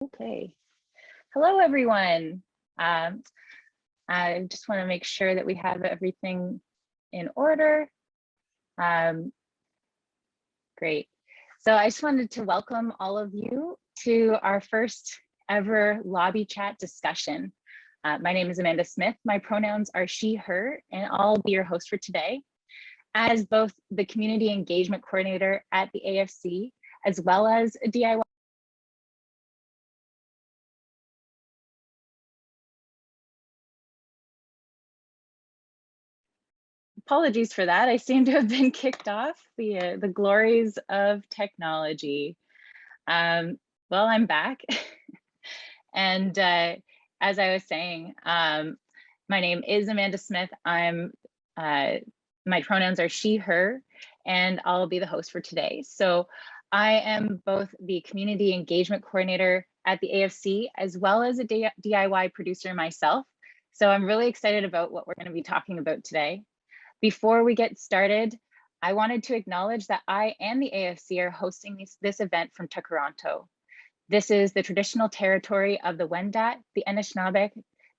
Okay. Hello, everyone. I just want to make sure that we have everything in order. Great. So I just wanted to welcome all of you to our first ever lobby chat discussion. My name is Amanda Smith. My pronouns are she, her, and I'll be your host for today. As both the community engagement coordinator at the AFC, as well as a DIY. Apologies for that. I seem to have been kicked off the glories of technology. Well, I'm back. And as I was saying, my name is Amanda Smith. My pronouns are she, her, and I'll be the host for today. So I am both the community engagement coordinator at the AFC, as well as a DIY producer myself. So I'm really excited about what we're going to be talking about today. Before we get started, I wanted to acknowledge that I and the AFC are hosting this event from Tkaronto. This is the traditional territory of the Wendat, the Anishinaabe,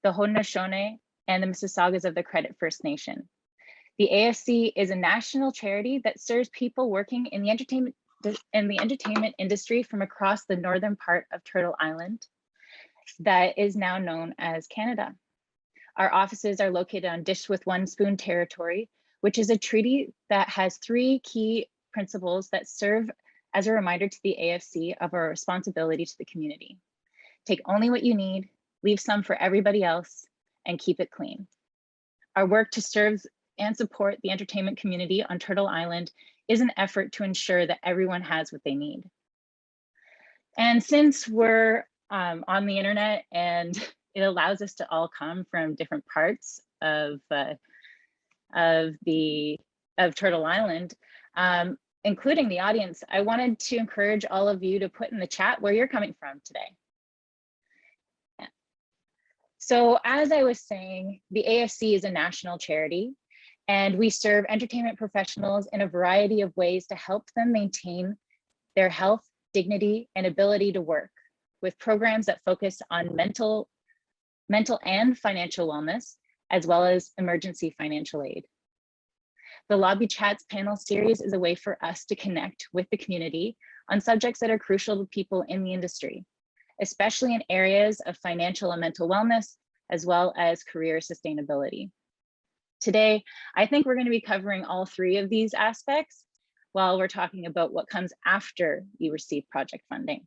the Haudenosaunee, and the Mississaugas of the Credit First Nation. The AFC is a national charity that serves people working in the entertainment industry from across the northern part of Turtle Island that is now known as Canada. Our offices are located on Dish with One Spoon territory, which is a treaty that has 3 key principles that serve as a reminder to the AFC of our responsibility to the community. Take only what you need, leave some for everybody else, and keep it clean. Our work to serve and support the entertainment community on Turtle Island is an effort to ensure that everyone has what they need. And since we're on the internet and it allows us to all come from different parts of Turtle Island, including the audience, I wanted to encourage all of you to put in the chat where you're coming from today. So as I was saying, the AFC is a national charity, and we serve entertainment professionals in a variety of ways to help them maintain their health, dignity, and ability to work, with programs that focus on mental and financial wellness, as well as emergency financial aid. The Lobby Chats panel series is a way for us to connect with the community on subjects that are crucial to people in the industry, especially in areas of financial and mental wellness, as well as career sustainability. Today, I think we're going to be covering all 3 of these aspects while we're talking about what comes after you receive project funding.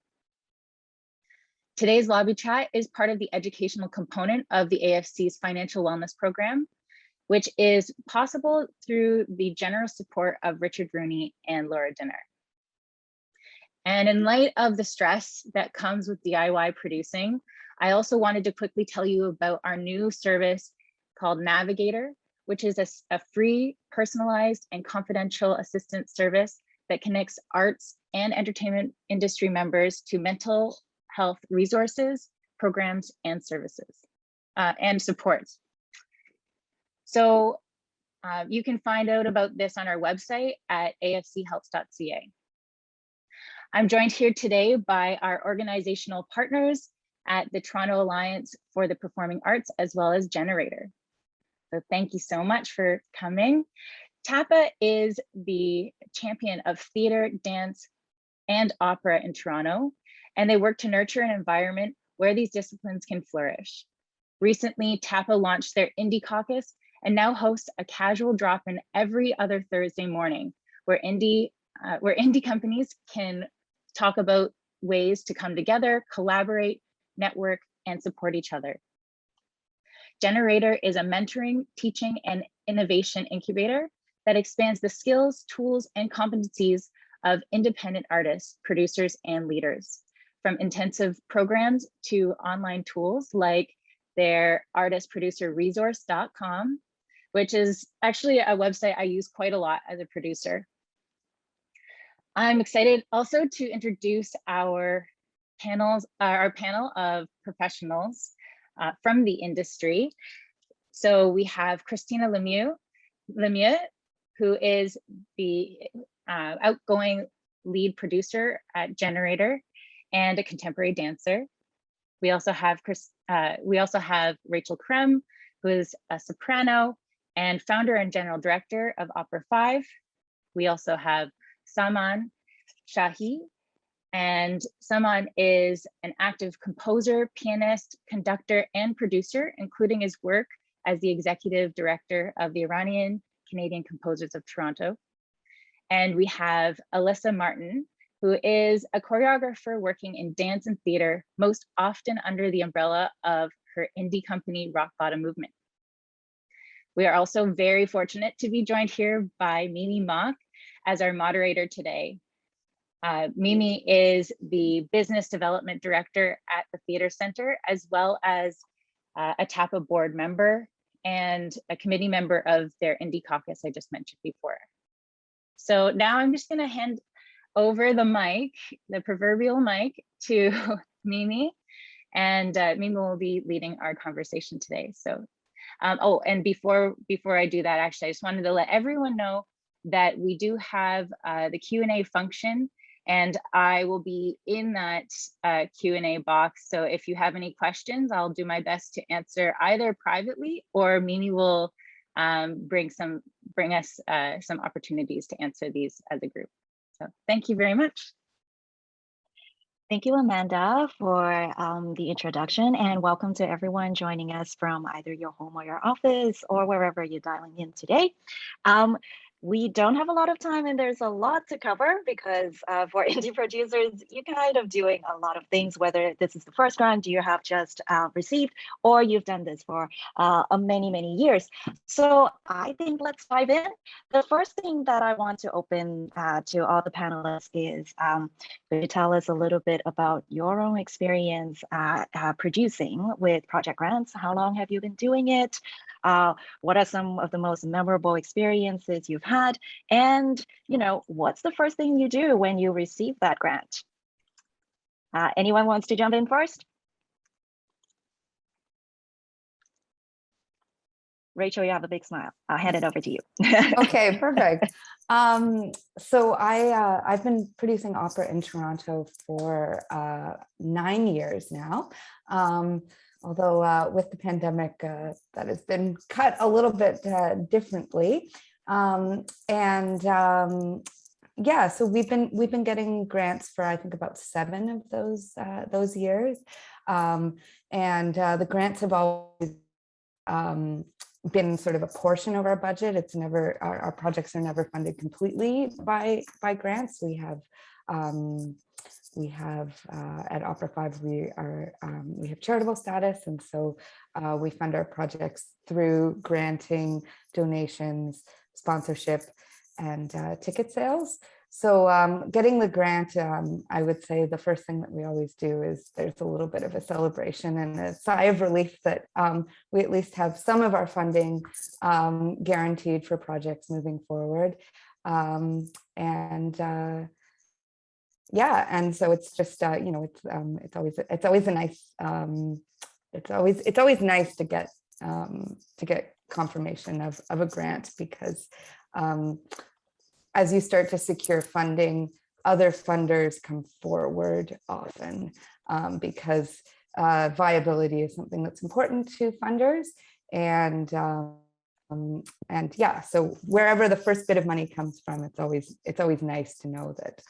Today's lobby chat is part of the educational component of the AFC's financial wellness program, which is possible through the generous support of Richard Rooney and Laura Dinner. And in light of the stress that comes with DIY producing, I also wanted to quickly tell you about our new service called Navigator, which is a free, personalized, and confidential assistance service that connects arts and entertainment industry members to mental health resources, programs, and services, and supports. So you can find out about this on our website at afchelps.ca. I'm joined here today by our organizational partners at the Toronto Alliance for the Performing Arts, as well as Generator. So thank you so much for coming. TAPA is the champion of theater, dance, and opera in Toronto, and they work to nurture an environment where these disciplines can flourish. Recently, TAPA launched their Indie Caucus and now hosts a casual drop-in every other Thursday morning, where indie companies can talk about ways to come together, collaborate, network, and support each other. Generator is a mentoring, teaching, and innovation incubator that expands the skills, tools, and competencies of independent artists, producers, and leaders, from intensive programs to online tools like their artistproducerresource.com, which is actually a website I use quite a lot as a producer. I'm excited also to introduce our panel of professionals from the industry. So we have Christina Lemieux, who is the outgoing lead producer at Generator and a contemporary dancer. We also have Rachel Krem, who is a soprano and founder and general director of Opera 5. We also have Saman Shahi, and Saman is an active composer, pianist, conductor, and producer, including his work as the executive director of the Iranian Canadian Composers of Toronto. And we have Alyssa Martin, who is a choreographer working in dance and theater, most often under the umbrella of her indie company, Rock Bottom Movement. We are also very fortunate to be joined here by Mimi Mock as our moderator today. Mimi is the Business Development Director at the Theater Center, as well as a TAPA board member and a committee member of their Indie Caucus I just mentioned before. So now I'm just gonna hand over the mic, the proverbial mic, to Mimi, and Mimi will be leading our conversation today. So, oh, and before I do that, actually, I just wanted to let everyone know that we do have the Q&A function, and I will be in that Q&A box. So if you have any questions, I'll do my best to answer either privately, or Mimi will bring us some opportunities to answer these as a group. So thank you very much. Thank you, Amanda, for the introduction, and welcome to everyone joining us from either your home or your office or wherever you're dialing in today. We don't have a lot of time, and there's a lot to cover because for indie producers, you're kind of doing a lot of things, whether this is the first grant you have just received or you've done this for many, many years. So I think let's dive in. The first thing that I want to open to all the panelists is could you tell us a little bit about your own experience producing with project grants? How long have you been doing it? What are some of the most memorable experiences you've had? And, you know, what's the first thing you do when you receive that grant? Anyone wants to jump in first? Rachel, you have a big smile. I'll hand it over to you. Okay, perfect. So I've been producing opera in Toronto for 9 years now. Although with the pandemic, that has been cut a little bit differently. Yeah, so we've been getting grants for I think about 7 of those years, and the grants have always been sort of a portion of our budget. It's never our projects are never funded completely by grants. We have at Opera 5 we have charitable status, and so we fund our projects through granting, donations, sponsorship, and ticket sales. So getting the grant, I would say the first thing that we always do is there's a little bit of a celebration and a sigh of relief that we at least have some of our funding guaranteed for projects moving forward. Yeah, and so it's just you know, it's always a nice it's always nice to get confirmation of a grant, because as you start to secure funding, other funders come forward often, because viability is something that's important to funders, and yeah, so wherever the first bit of money comes from, it's always nice to know that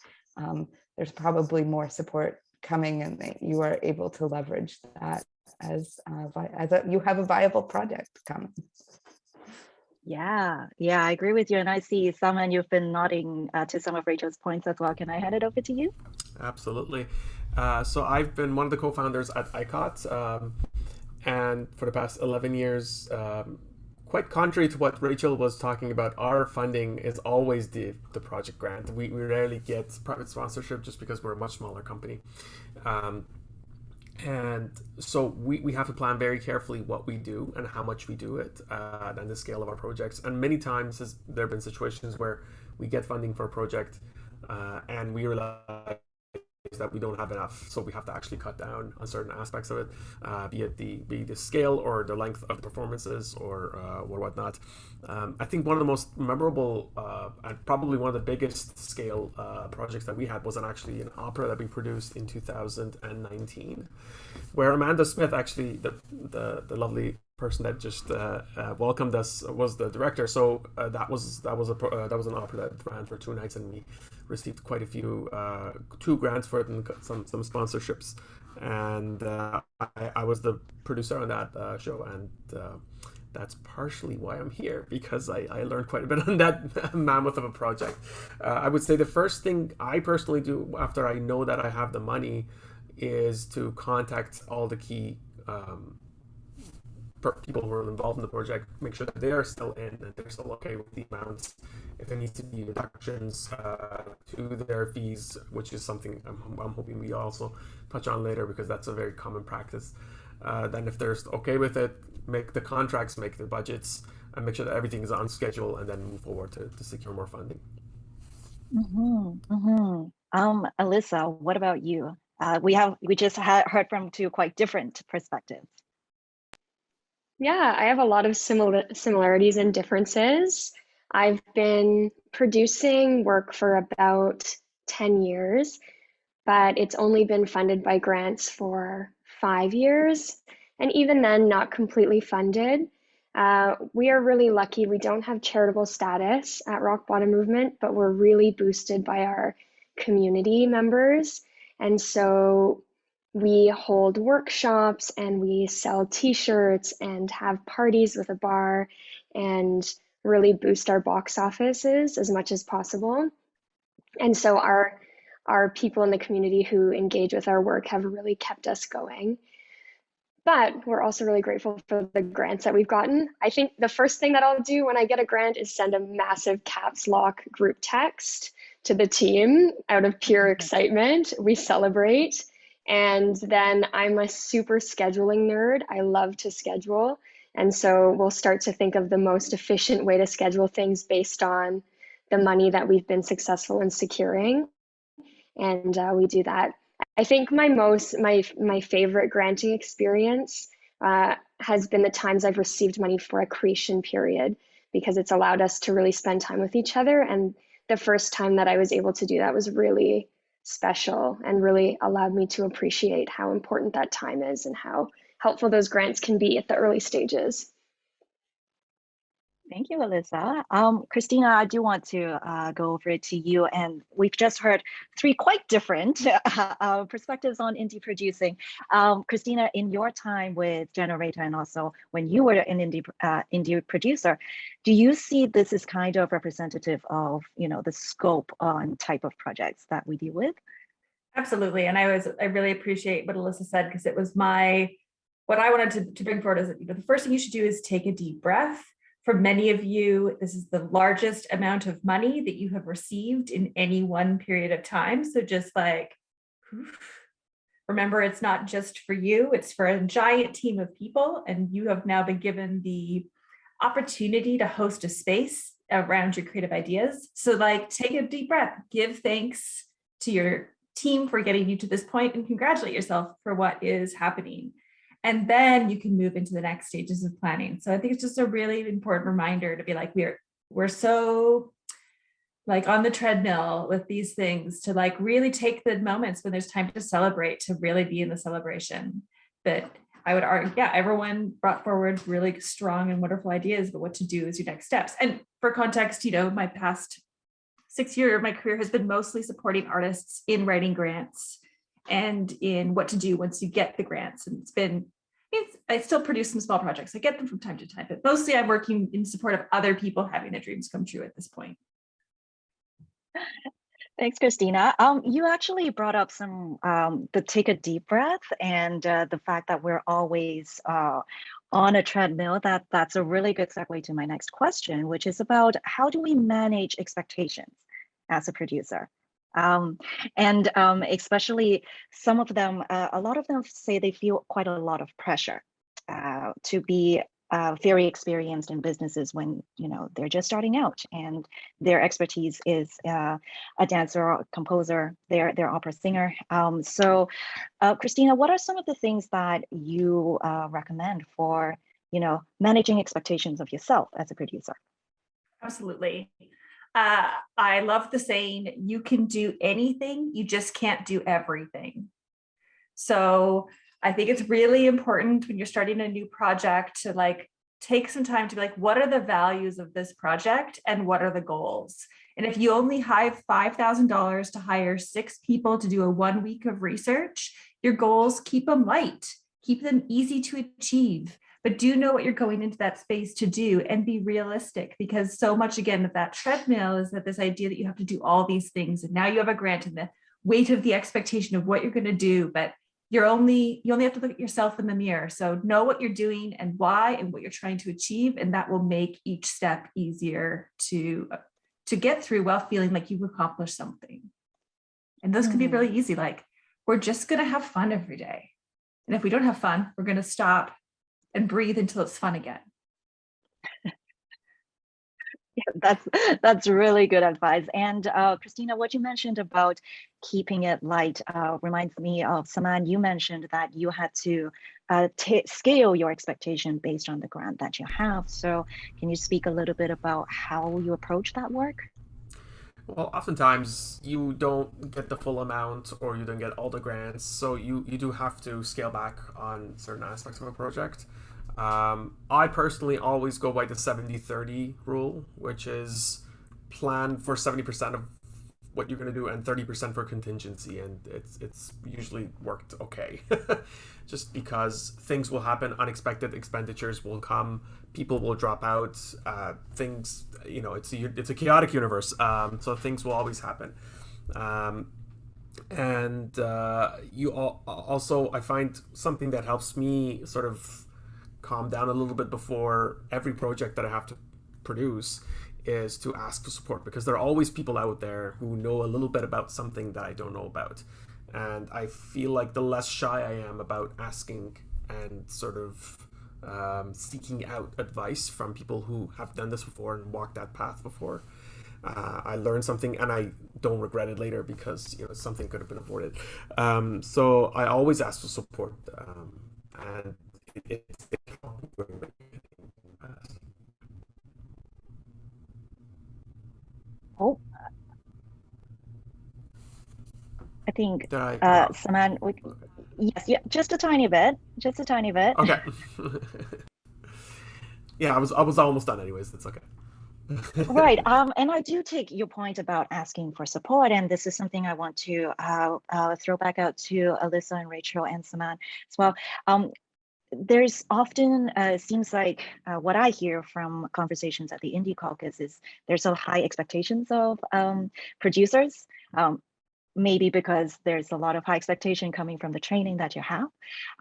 there's probably more support coming, and that you are able to leverage that as you have a viable project coming. Yeah, I agree with you. And I see, Saman, you've been nodding to some of Rachel's points as well. Can I hand it over to you? Absolutely. So I've been one of the co-founders at ICOT, and for the past 11 years, quite contrary to what Rachel was talking about, our funding is always the project grant. We rarely get private sponsorship just because we're a much smaller company. And so we have to plan very carefully what we do and how much we do it, and the scale of our projects. And many times there have been situations where we get funding for a project and we realize that we don't have enough, so we have to actually cut down on certain aspects of it, be it the scale or the length of the performances or whatnot. I think one of the most memorable and probably one of the biggest scale projects that we had was actually an opera that we produced in 2019, where Amanda Smith, actually the lovely person that just welcomed us, was the director. So that was an opera that ran for 2 nights, and we received quite a few 2 grants for it and some sponsorships. And I was the producer on that show, and that's partially why I'm here, because I learned quite a bit on that mammoth of a project. I would say the first thing I personally do after I know that I have the money is to contact all the key people who are involved in the project, make sure that they are still in and they're still okay with the amounts. If there needs to be reductions to their fees, which is something I'm hoping we also touch on later, because that's a very common practice. Then if they're okay with it, make the contracts, make the budgets, and make sure that everything is on schedule, and then move forward to secure more funding. Alyssa, what about you? We just heard from 2 quite different perspectives. Yeah, I have a lot of similarities and differences. I've been producing work for about 10 years, but it's only been funded by grants for 5 years, and even then, not completely funded. We are really lucky. We don't have charitable status at Rock Bottom Movement, but we're really boosted by our community members. And so we hold workshops and we sell t-shirts and have parties with a bar and really boost our box offices as much as possible. And so our people in the community who engage with our work have really kept us going. But we're also really grateful for the grants that we've gotten. I think the first thing that I'll do when I get a grant is send a massive caps lock group text to the team out of pure excitement. We celebrate. And then I'm a super scheduling nerd. I love to schedule. And so we'll start to think of the most efficient way to schedule things based on the money that we've been successful in securing. And we do that. I think my favorite granting experience has been the times I've received money for a creation period, because it's allowed us to really spend time with each other. And the first time that I was able to do that was really special and really allowed me to appreciate how important that time is and how helpful those grants can be at the early stages. Thank you, Alyssa. Christina, I do want to go over it to you. And we've just heard 3 quite different perspectives on indie producing. Christina, in your time with Generator and also when you were an indie producer, do you see this as kind of representative of, the scope and type of projects that we deal with? Absolutely. And I really appreciate what Alyssa said, because it was what I wanted to bring forward is that the first thing you should do is take a deep breath. For many of you, this is the largest amount of money that you have received in any one period of time. So just remember, it's not just for you, it's for a giant team of people. And you have now been given the opportunity to host a space around your creative ideas. So take a deep breath, give thanks to your team for getting you to this point, and congratulate yourself for what is happening. And then you can move into the next stages of planning. So I think it's just a really important reminder to be we're so on the treadmill with these things, to really take the moments when there's time to celebrate, to really be in the celebration. But I would argue, everyone brought forward really strong and wonderful ideas, but what to do is your next steps. And for context, my past 6 years, my career has been mostly supporting artists in writing grants and in what to do once you get the grants. And I still produce some small projects. I get them from time to time, but mostly I'm working in support of other people having their dreams come true at this point. Thanks, Christina. You actually brought up the take a deep breath and the fact that we're always on a treadmill. That's a really good segue to my next question, which is about how do we manage expectations as a producer? Especially a lot of them say they feel quite a lot of pressure to be very experienced in businesses when they're just starting out, and their expertise is a dancer or a composer, they're opera singer. So Christina, what are some of the things that you recommend for managing expectations of yourself as a producer? Absolutely. I love the saying, you can do anything, you just can't do everything. So I think it's really important when you're starting a new project to like take some time to be like, what are the values of this project and what are the goals? And if you only have $5,000 to hire 6 people to do a 1 week of research, your goals, keep them light, keep them easy to achieve, but do know what you're going into that space to do and be realistic, because so much, again, of that treadmill is that this idea that you have to do all these things. And now you have a grant and the weight of the expectation of what you're going to do, but you only have to look at yourself in the mirror. So know what you're doing and why and what you're trying to achieve. And that will make each step easier to get through while feeling like you've accomplished something. And those can be really easy. Like, we're just going to have fun every day. And if we don't have fun, we're going to stop and breathe until it's fun again. Yeah, that's really good advice. And Christina, what you mentioned about keeping it light reminds me of Saman. You mentioned that you had to scale your expectation based on the grant that you have. So can you speak a little bit about how you approach that work? Well, oftentimes you don't get the full amount or you don't get all the grants, so you do have to scale back on certain aspects of a project. I personally always go by the 70-30 rule, which is plan for 70% of what you're going to do and 30% for contingency, and it's usually worked okay. Just because things will happen, unexpected expenditures will come, people will drop out, things, it's a chaotic universe, so things will always happen. And you also, I find something that helps me sort of calm down a little bit before every project that I have to produce is to ask for support, because there are always people out there who know a little bit about something that I don't know about. And I feel like the less shy I am about asking and sort of seeking out advice from people who have done this before and walked that path before, I learned something and I don't regret it later, because something could have been avoided. So I always ask for support, and it's Oh, I think Did I cut off? Saman, yes, yeah, just a tiny bit. Okay. Yeah, I was almost done anyways. That's okay. Right. And I do take your point about asking for support. And this is something I want to throw back out to Alyssa and Rachel and Saman as well. There's often, seems like what I hear from conversations at the Indie Caucus is there's so high expectations of producers, maybe because there's a lot of high expectation coming from the training that you have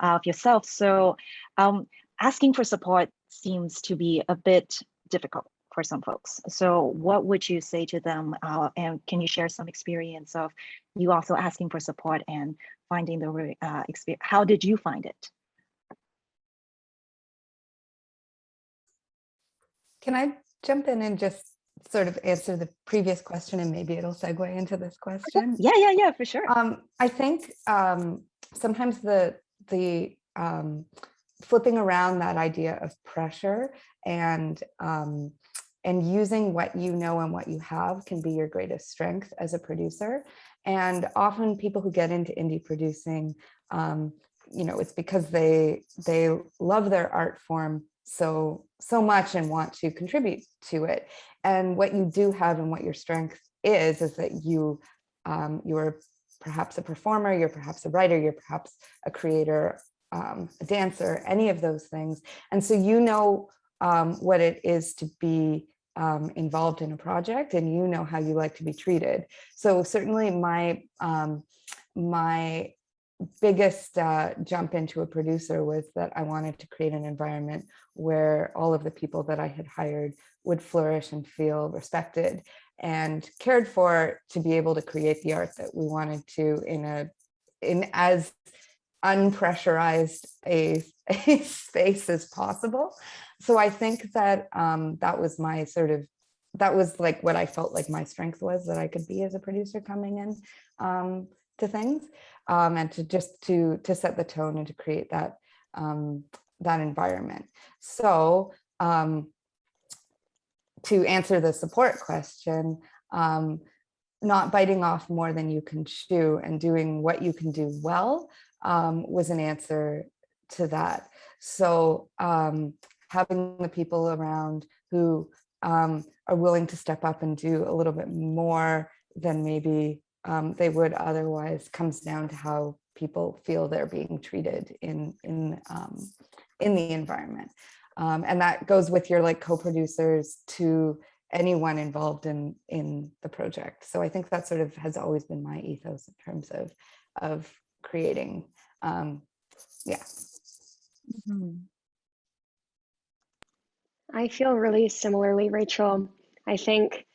of yourself. So asking for support seems to be a bit difficult for some folks. So what would you say to them? And can you share some experience of you also asking for support and finding the experience? How did you find it? Can I jump in and just sort of answer the previous question, and maybe it'll segue into this question? Yeah, for sure. I think sometimes the flipping around that idea of pressure and using what you know and what you have can be your greatest strength as a producer. And often people who get into indie producing, it's because they love their art form so much and want to contribute to it. And what you do have and what your strength is that you are perhaps a performer, you're perhaps a writer, you're perhaps a creator, a dancer, any of those things. And so what it is to be involved in a project, and how you like to be treated. So certainly my biggest jump into a producer was that I wanted to create an environment where all of the people that I had hired would flourish and feel respected and cared for, to be able to create the art that we wanted to in as unpressurized a space as possible. So I think that that was my that was like what I felt like my strength was, that I could be as a producer coming in to things, and to just to set the tone and to create that that environment. So to answer the support question, not biting off more than you can chew and doing what you can do well was an answer to that. So having the people around who are willing to step up and do a little bit more than maybe they would otherwise comes down to how people feel they're being treated in the environment. And that goes with your like co-producers to anyone involved in the project. So I think that sort of has always been my ethos in terms of creating. Yeah. Mhm. I feel really similarly, Rachel. I think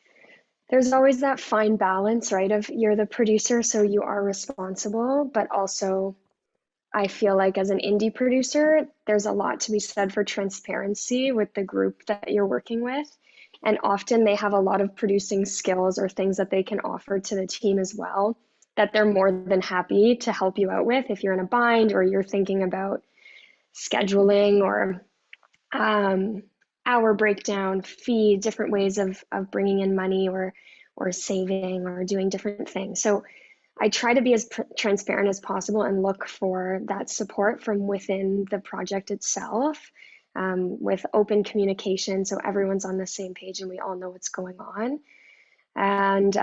there's always that fine balance, right? Of you're the producer, so you are responsible, but also I feel like as an indie producer, there's a lot to be said for transparency with the group that you're working with. And often they have a lot of producing skills or things that they can offer to the team as well, that they're more than happy to help you out with if you're in a bind or you're thinking about scheduling or hour breakdown, fee, different ways of bringing in money or saving or doing different things. So I try to be as transparent as possible and look for that support from within the project itself, with open communication so everyone's on the same page and we all know what's going on. And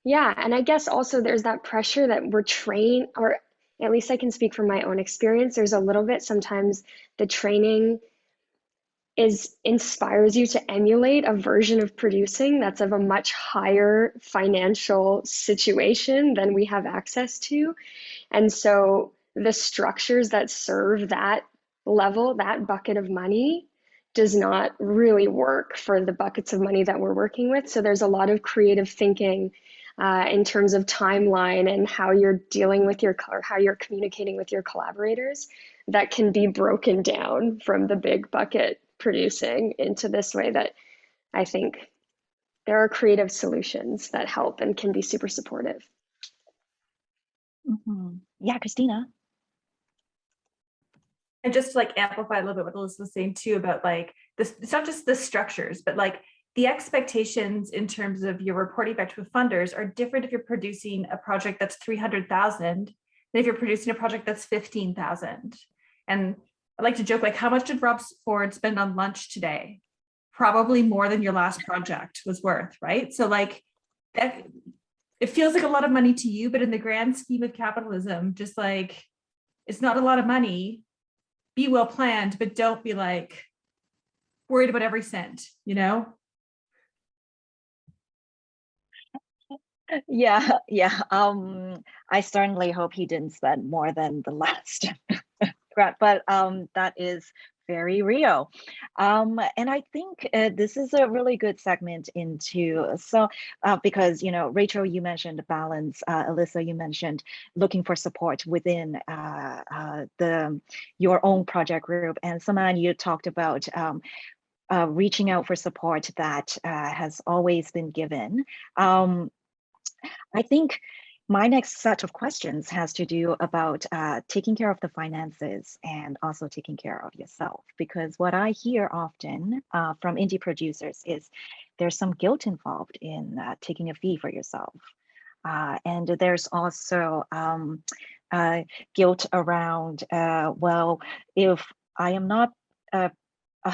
yeah, and I guess also there's that pressure that we're trained, or at least I can speak from my own experience. There's a little bit sometimes the training inspires you to emulate a version of producing that's of a much higher financial situation than we have access to. And so the structures that serve that level, that bucket of money, does not really work for the buckets of money that we're working with. So there's a lot of creative thinking in terms of timeline and how you're dealing with how you're communicating with your collaborators that can be broken down from the big bucket producing into this way that I think there are creative solutions that help and can be super supportive. Mhm. Yeah, Christina. And just to like amplify a little bit what Alyssa was saying too about like this, it's not just the structures, but like the expectations in terms of your reporting back to funders are different if you're producing a project that's 300,000 than if you're producing a project that's 15,000. And I like to joke, like, how much did Rob Ford spend on lunch today? Probably more than your last project was worth, right? So like that, it feels like a lot of money to you, but in the grand scheme of capitalism, just like, it's not a lot of money. Be well planned, but don't be like worried about every cent, you know? Yeah, yeah. I certainly hope he didn't spend more than the last grant, but that is very real. And I think this is a really good segment into, because, you know, Rachel, you mentioned balance, Alyssa, you mentioned looking for support within your own project group, and Saman, you talked about reaching out for support that has always been given. I think my next set of questions has to do about taking care of the finances and also taking care of yourself. Because what I hear often from indie producers is there's some guilt involved in taking a fee for yourself. And there's also guilt around, well, if I am not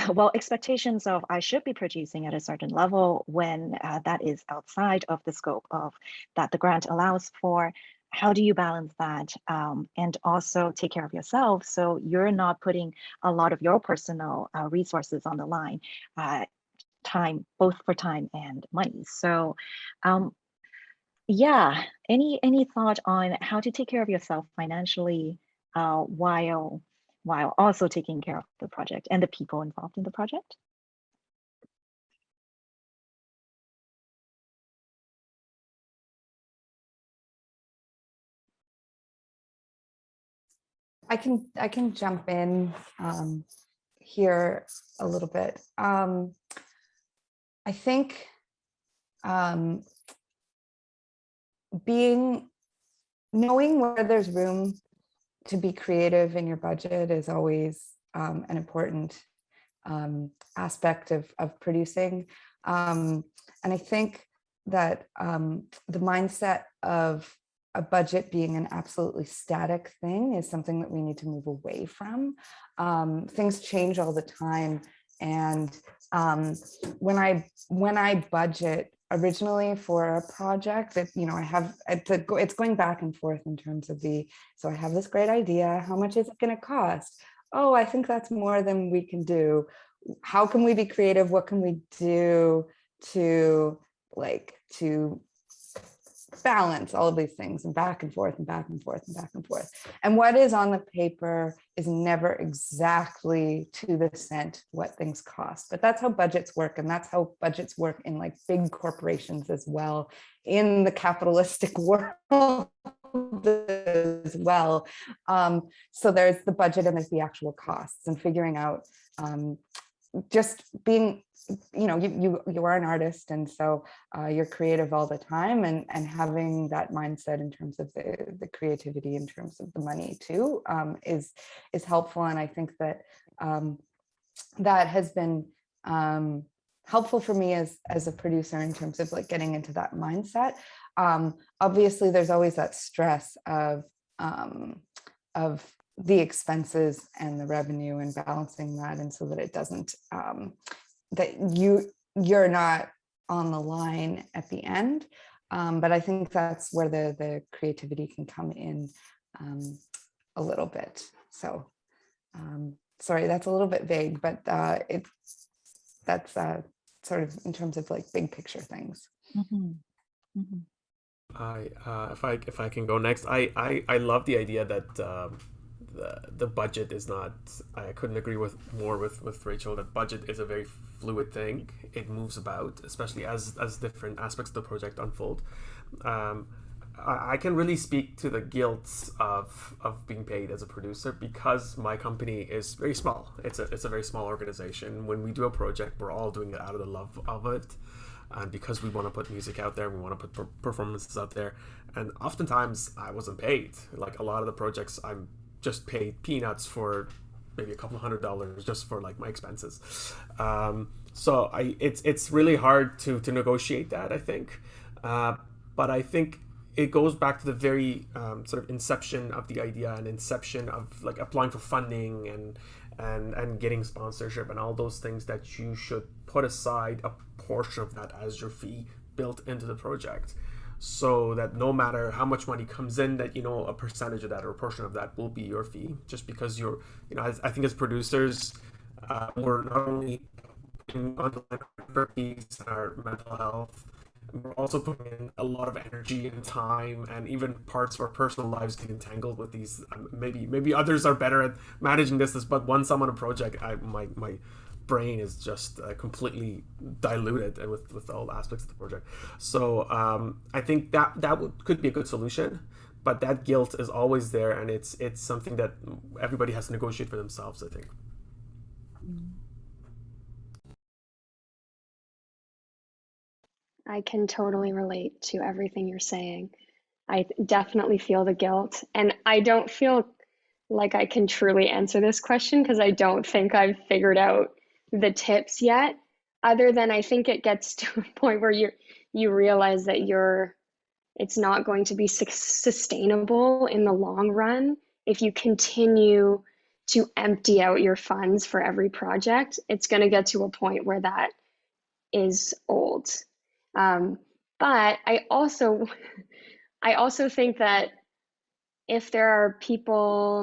well, expectations of I should be producing at a certain level when that is outside of the scope of that the grant allows for. How do you balance that and also take care of yourself so you're not putting a lot of your personal resources on the line, time, both for time and money. So yeah, any thought on how to take care of yourself financially while also taking care of the project and the people involved in the project? I can jump in here a little bit. I think knowing where there's room to be creative in your budget is always an important aspect of producing. And I think that the mindset of a budget being an absolutely static thing is something that we need to move away from. Things change all the time. And when I budget originally for a project that, I have, it's going back and forth in terms of so I have this great idea. How much is it going to cost? Oh, I think that's more than we can do. How can we be creative? What can we do to balance all of these things, and back and forth and back and forth and back and forth. And what is on the paper is never exactly to the cent what things cost. But that's how budgets work. And that's how budgets work in like big corporations as well, in the capitalistic world as well. So there's the budget and there's the actual costs, and figuring out just being, you are an artist, and so you're creative all the time, and having that mindset in terms of the creativity, in terms of the money too, is helpful. And I think that that has been helpful for me as a producer in terms of like getting into that mindset. Obviously, there's always that stress of the expenses and the revenue and balancing that, and so that it doesn't that you're not on the line at the end. But I think that's where the creativity can come in a little bit. So sorry, that's a little bit vague, but that's sort of in terms of like big picture things. Mm-hmm. Mm-hmm. If I can go next, I love the idea that the budget is not. I couldn't agree more with Rachel, that budget is a very fluid thing. It moves about, especially as different aspects of the project unfold. I can really speak to the guilt of being paid as a producer, because my company is very small. It's a very small organization. When we do a project, we're all doing it out of the love of it, and because we want to put music out there, we want to put performances out there. And oftentimes I wasn't paid. Like a lot of the projects, I'm just paid peanuts for maybe a couple $100 just for like my expenses. So it's really hard to negotiate that, I think. But I think it goes back to the very sort of inception of the idea, and inception of like applying for funding and getting sponsorship and all those things, that you should put aside a portion of that as your fee built into the project, so that no matter how much money comes in, that a percentage of that or a portion of that will be your fee, just because you're, I think as producers, we're not only putting on the line our fees and our mental health, we're also putting in a lot of energy and time, and even parts of our personal lives get entangled with these. Maybe others are better at managing this, but once I'm on a project, my brain is just completely diluted with all aspects of the project. So I think that could be a good solution, but that guilt is always there, and it's something that everybody has to negotiate for themselves, I think. I can totally relate to everything you're saying. I definitely feel the guilt, and I don't feel like I can truly answer this question, because I don't think I've figured out the tips yet, other than I think it gets to a point where you realize that it's not going to be sustainable in the long run if you continue to empty out your funds for every project. It's going to get to a point where that is old. But I also think that if there are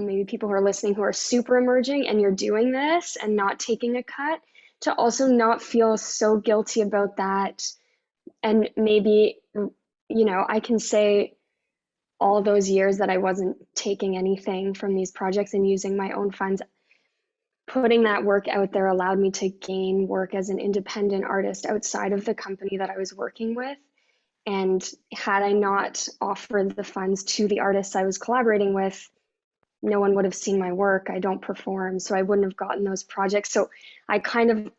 maybe people who are listening who are super emerging, and you're doing this and not taking a cut, to also not feel so guilty about that. And maybe, I can say all those years that I wasn't taking anything from these projects and using my own funds, putting that work out there allowed me to gain work as an independent artist outside of the company that I was working with. And had I not offered the funds to the artists I was collaborating with, no one would have seen my work. I don't perform, so I wouldn't have gotten those projects. So I kind of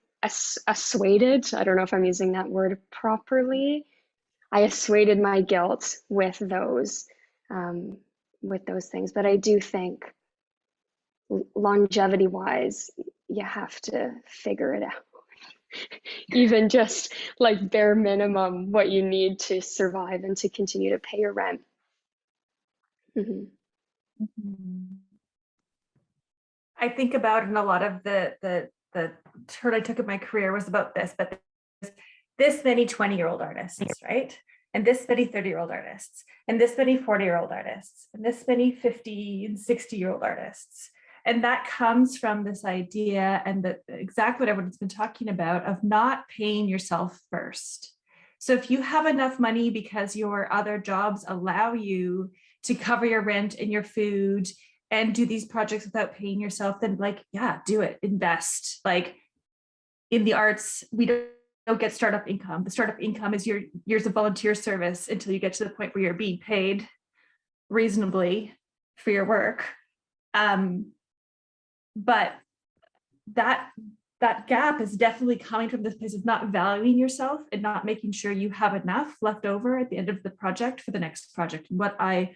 assuaded, I don't know if I'm using that word properly. I assuaded my guilt with those things. But I do think longevity wise, you have to figure it out. Even just like bare minimum, what you need to survive and to continue to pay your rent. Mm-hmm. I think about, and a lot of the turn I took in my career was about this, but this many 20-year-old artists, right? And this many 30-year-old artists, and this many 40-year-old artists, and this many 50 and 60-year-old artists. And that comes from this idea, and exactly what everyone's been talking about, of not paying yourself first. So if you have enough money because your other jobs allow you to cover your rent and your food and do these projects without paying yourself, then like, yeah, do it, invest. Like in the arts, we don't get startup income. The startup income is your years of volunteer service until you get to the point where you're being paid reasonably for your work. But that gap is definitely coming from this place of not valuing yourself and not making sure you have enough left over at the end of the project for the next project. And what I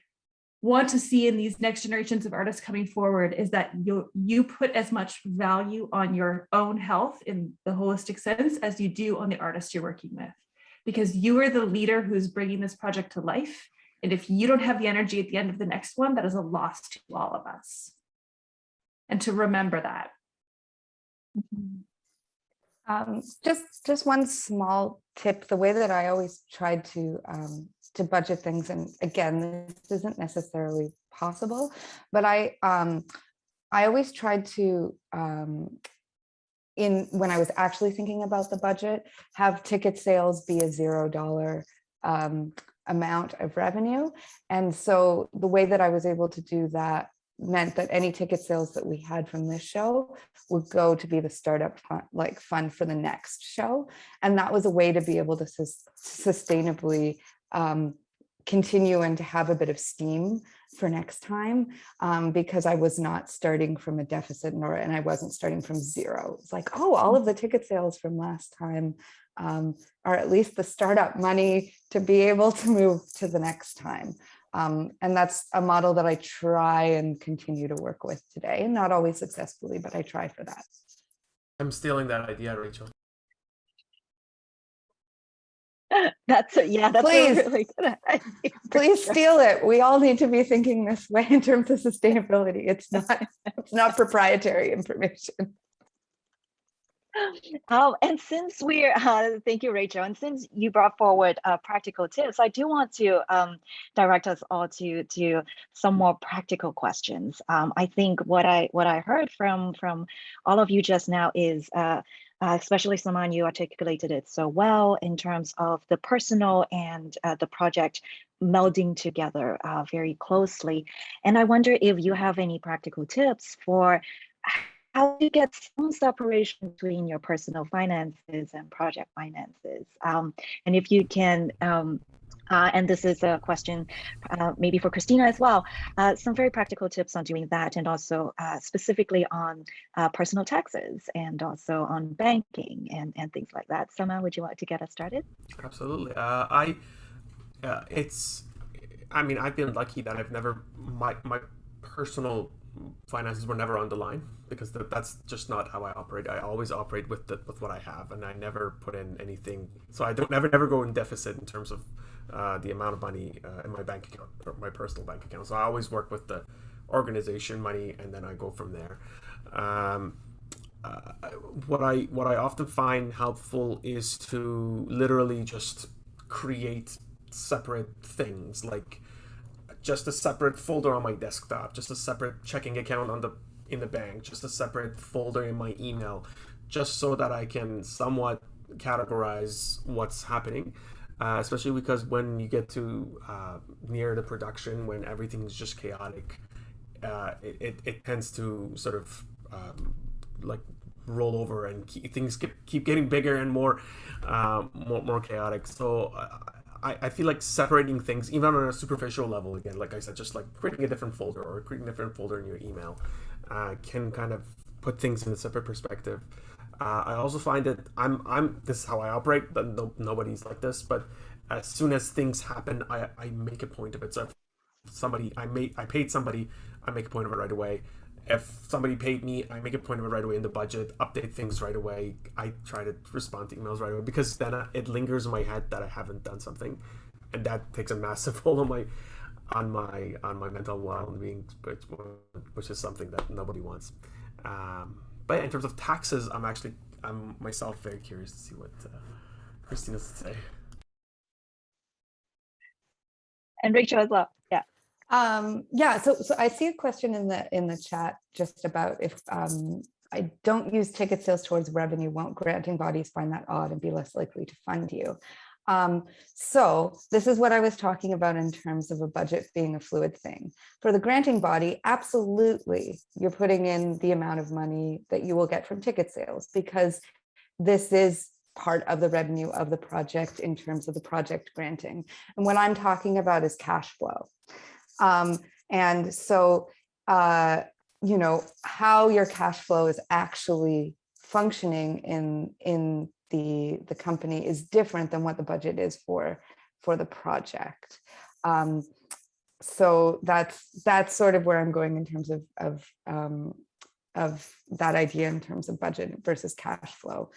want to see in these next generations of artists coming forward is that you put as much value on your own health in the holistic sense as you do on the artist you're working with, because you are the leader who's bringing this project to life. And if you don't have the energy at the end of the next one, that is a loss to all of us. And to remember that. Just one small tip, the way that I always tried to budget things, and again, this isn't necessarily possible, but I always tried to, when I was actually thinking about the budget, have ticket sales be a $0 amount of revenue. And so the way that I was able to do that meant that any ticket sales that we had from this show would go to be the startup fund for the next show. And that was a way to be able to sustainably continue and to have a bit of steam for next time, because I was not starting from a deficit, and I wasn't starting from zero. It's like, oh, all of the ticket sales from last time are at least the startup money to be able to move to the next time. And that's a model that I try and continue to work with today. Not always successfully, but I try for that. I'm stealing that idea, Rachel. That's Please. a really good idea. Please steal it. We all need to be thinking this way in terms of sustainability. It's not proprietary information. And since we're, thank you, Rachel. And since you brought forward practical tips, I do want to direct us all to some more practical questions. I think what I heard from all of you just now is, especially Saman, you articulated it so well in terms of the personal and the project melding together very closely. And I wonder if you have any practical tips for how to get some separation between your personal finances and project finances. And if you can, and this is a question maybe for Christina as well, some very practical tips on doing that, and also specifically on personal taxes and also on banking and things like that. Sama, would you like to get us started? Absolutely. I've been lucky that I've never, my personal finances were never on the line, because that's just not how I operate. I always operate with what I have, and I never put in anything. So I don't never go in deficit in terms of the amount of money in my bank account, or my personal bank account. So I always work with the organization money, and then I go from there. What I often find helpful is to literally just create separate things, like just a separate folder on my desktop, just a separate checking account in the bank, just a separate folder in my email, just so that I can somewhat categorize what's happening, especially because when you get to near the production, when everything's just chaotic, it tends to sort of like roll over, and things keep getting bigger and more chaotic. So I feel like separating things, even on a superficial level, again, like I said, just like creating a different folder or creating a different folder in your email can kind of put things in a separate perspective. I also find that this is how I operate, but nobody's like this, but as soon as things happen, I make a point of it. So if I paid somebody, I make a point of it right away. If somebody paid me, I make a point of it right away in the budget, update things right away. I try to respond to emails right away, because then it lingers in my head that I haven't done something, and that takes a massive toll on my mental well-being, which is something that nobody wants. But in terms of taxes, I'm myself very curious to see what Christine has to say. And Rachel as well. Yeah. Yeah, so I see a question in the chat just about if I don't use ticket sales towards revenue, won't granting bodies find that odd and be less likely to fund you? So this is what I was talking about in terms of a budget being a fluid thing. For the granting body, absolutely, you're putting in the amount of money that you will get from ticket sales, because this is part of the revenue of the project in terms of the project granting. And what I'm talking about is cash flow. And so, you know, how your cash flow is actually functioning in the company is different than what the budget is for the project. So that's sort of where I'm going in terms of that idea in terms of budget versus cash flow.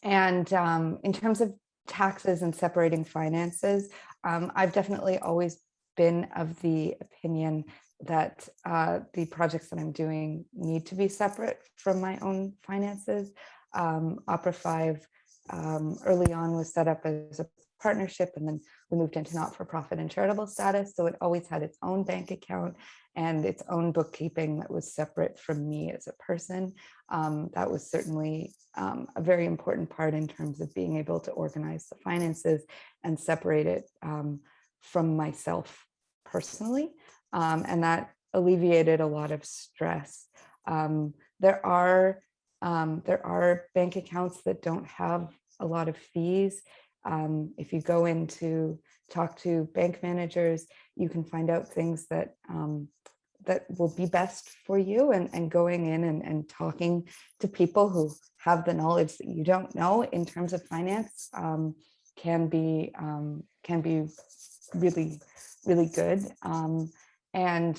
And in terms of taxes and separating finances, I've definitely always been of the opinion that the projects that I'm doing need to be separate from my own finances. Opera 5 early on was set up as a partnership, and then we moved into not-for-profit and charitable status. So it always had its own bank account and its own bookkeeping that was separate from me as a person. That was certainly a very important part in terms of being able to organize the finances and separate it from myself personally. And that alleviated a lot of stress. There are bank accounts that don't have a lot of fees. If you go in to talk to bank managers, you can find out things that that will be best for you, and going in and talking to people who have the knowledge that you don't know in terms of finance can be really, really good. And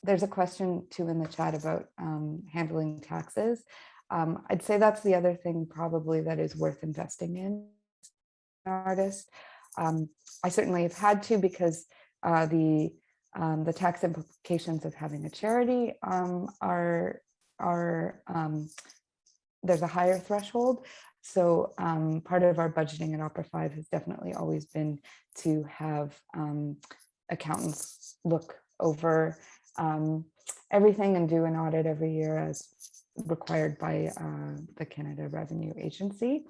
there's a question too in the chat about handling taxes. I'd say that's the other thing probably that is worth investing in an artist. I certainly have had to, because the tax implications of having a charity are there's a higher threshold. So part of our budgeting at Opera 5 has definitely always been to have accountants look over everything and do an audit every year as required by the Canada Revenue Agency.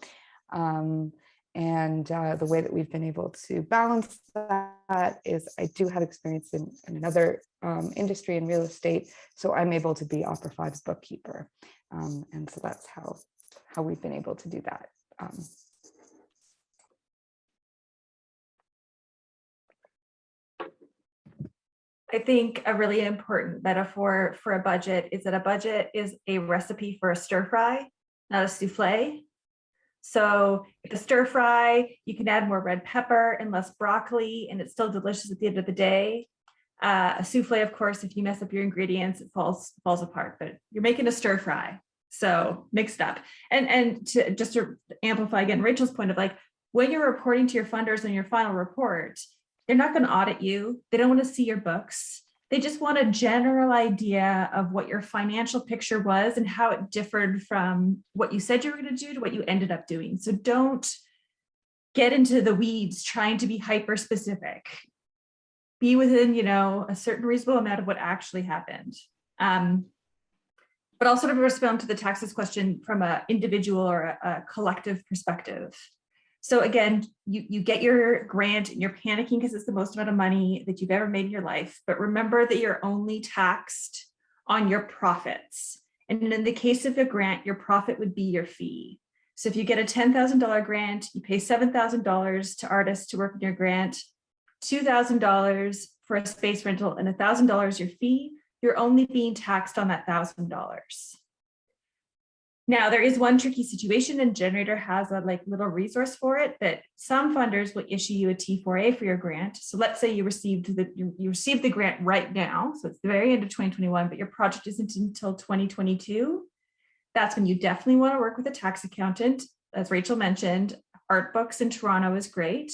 And the way that we've been able to balance that is I do have experience in another industry in real estate, so I'm able to be Opera 5's bookkeeper. And so that's how we've been able to do that. I think a really important metaphor for a budget is that a budget is a recipe for a stir fry, not a souffle. So if a stir fry, you can add more red pepper and less broccoli, and it's still delicious at the end of the day. A souffle, of course, if you mess up your ingredients, it falls apart, but you're making a stir fry. So mixed up. And just to amplify again, Rachel's point of like, when you're reporting to your funders in your final report, they're not going to audit you. They don't want to see your books. They just want a general idea of what your financial picture was and how it differed from what you said you were going to do to what you ended up doing. So don't get into the weeds trying to be hyper specific. Be within, a certain reasonable amount of what actually happened. But I'll sort of respond to the taxes question from an individual or a collective perspective. So again, you get your grant and you're panicking because it's the most amount of money that you've ever made in your life. But remember that you're only taxed on your profits. And in the case of a grant, your profit would be your fee. So if you get a $10,000 grant, you pay $7,000 to artists to work in your grant, $2,000 for a space rental, and $1,000 your fee, you're only being taxed on that $1,000. Now, there is one tricky situation, and Generator has a little resource for it, that some funders will issue you a T4A for your grant. So let's say you received the grant right now, so it's the very end of 2021, but your project isn't until 2022. That's when you definitely want to work with a tax accountant. As Rachel mentioned, Art Books in Toronto is great.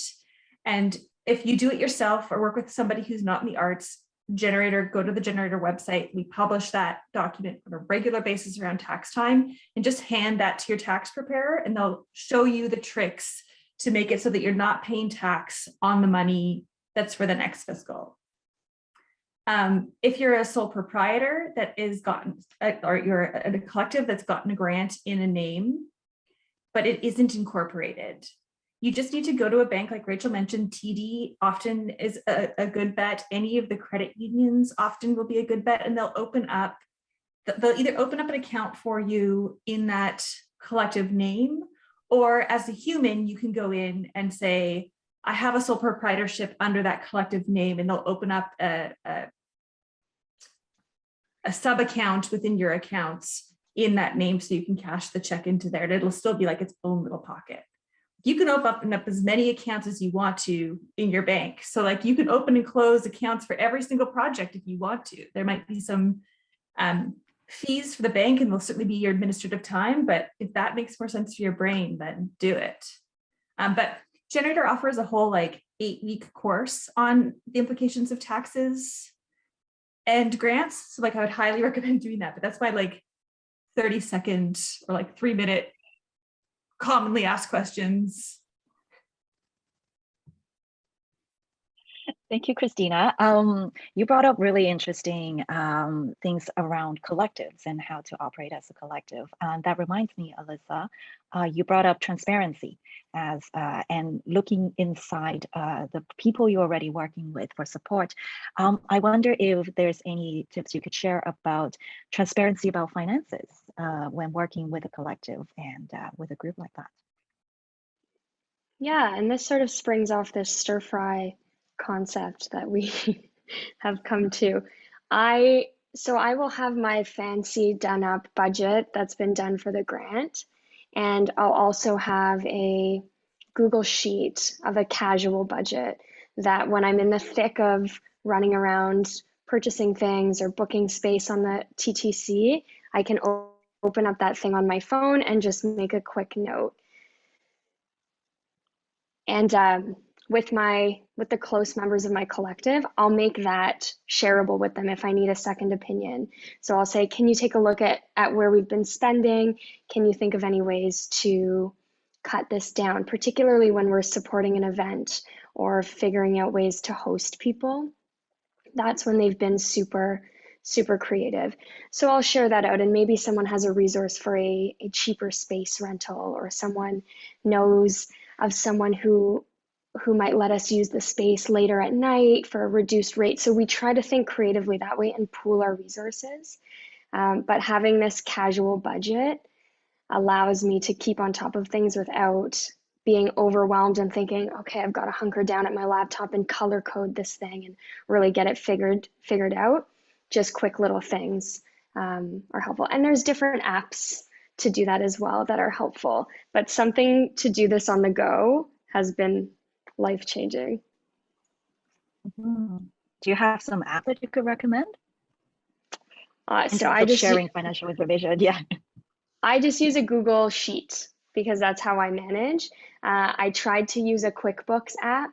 And if you do it yourself or work with somebody who's not in the arts, Generator, go to the Generator website. We publish that document on a regular basis around tax time, and just hand that to your tax preparer, and they'll show you the tricks to make it so that you're not paying tax on the money that's for the next fiscal. If you're a sole proprietor that is gotten, or you're a collective that's gotten a grant in a name, but it isn't incorporated, you just need to go to a bank. Like Rachel mentioned, TD often is a good bet. Any of the credit unions often will be a good bet, and they'll either open up an account for you in that collective name, or as a human, you can go in and say, I have a sole proprietorship under that collective name, and they'll open up a sub account within your accounts in that name, so you can cash the check into there, and it'll still be like its own little pocket. You can open up as many accounts as you want to in your bank. So like you can open and close accounts for every single project if you want to. There might be some fees for the bank, and they'll certainly be your administrative time, but if that makes more sense for your brain, then do it. But Generator offers a whole 8-week course on the implications of taxes and grants. So I would highly recommend doing that, but that's my 30-second or 3-minute commonly asked questions. Thank you, Christina. You brought up really interesting things around collectives and how to operate as a collective. That reminds me, Alyssa, you brought up transparency as and looking inside the people you're already working with for support. I wonder if there's any tips you could share about transparency about finances when working with a collective and with a group like that. Yeah, and this sort of springs off this stir fry concept that we have come to. So I will have my fancy done up budget that's been done for the grant, and I'll also have a Google Sheet of a casual budget that when I'm in the thick of running around purchasing things or booking space on the TTC, I can open up that thing on my phone and just make a quick note. And with the close members of my collective, I'll make that shareable with them if I need a second opinion. So I'll say, can you take a look at where we've been spending? Can you think of any ways to cut this down, particularly when we're supporting an event or figuring out ways to host people? That's when they've been super creative. So I'll share that out, and maybe someone has a resource for a cheaper space rental, or someone knows of someone who might let us use the space later at night for a reduced rate. So we try to think creatively that way and pool our resources. But having this casual budget allows me to keep on top of things without being overwhelmed and thinking, okay, I've got to hunker down at my laptop and color code this thing and really get it figured out. Just quick little things are helpful. And there's different apps to do that as well that are helpful, but something to do this on the go has been life-changing. Mm-hmm. Do you have some app that you could recommend? So I just sharing financial information. Yeah. I just use a Google Sheet because that's how I manage. I tried to use a QuickBooks app.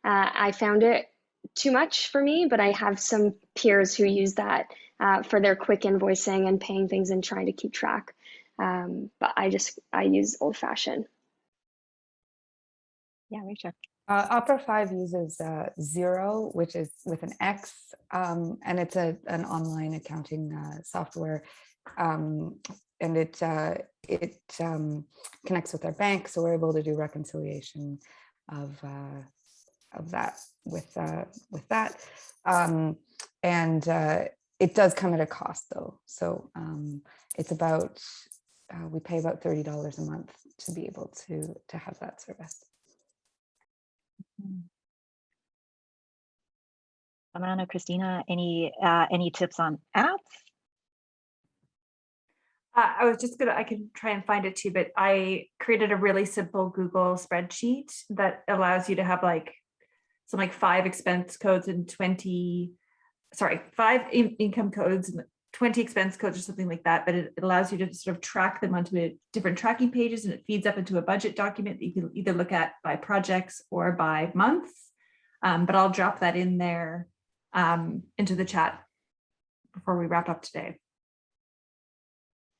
I found it too much for me, but I have some peers who use that for their quick invoicing and paying things and trying to keep track. But I use old-fashioned. Yeah, Rachel. Opera 5 uses Xero, which is with an X, and it's an online accounting software, and it connects with our bank, so we're able to do reconciliation of that with that, and it does come at a cost though. So it's about we pay about $30 a month to be able to have that service. Amanda, Christina, any tips on apps? I was just I can try and find it too, but I created a really simple Google spreadsheet that allows you to have like 5 expense codes and 5 income codes and 20 expense codes or something like that. But it allows you to sort of track them onto different tracking pages, and it feeds up into a budget document that you can either look at by projects or by months. But I'll drop that in there into the chat before we wrap up today.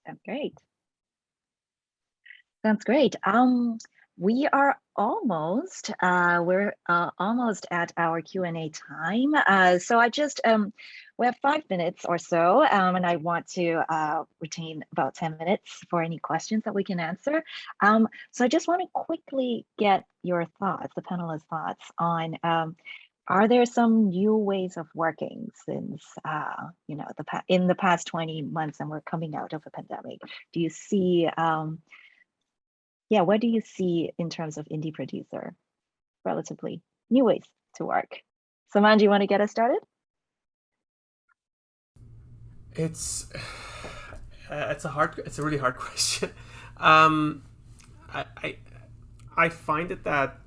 That's great. Sounds great. We are almost almost at our Q&A time. So I just we have 5 minutes or so, and I want to retain about 10 minutes for any questions that we can answer. So I just want to quickly get your thoughts, the panelists' thoughts on are there some new ways of working since you know, in the past 20 months, and we're coming out of a pandemic? Do you see yeah, what do you see in terms of indie producer, relatively new ways to work? Saman, do you want to get us started? It's a really hard question. I find it that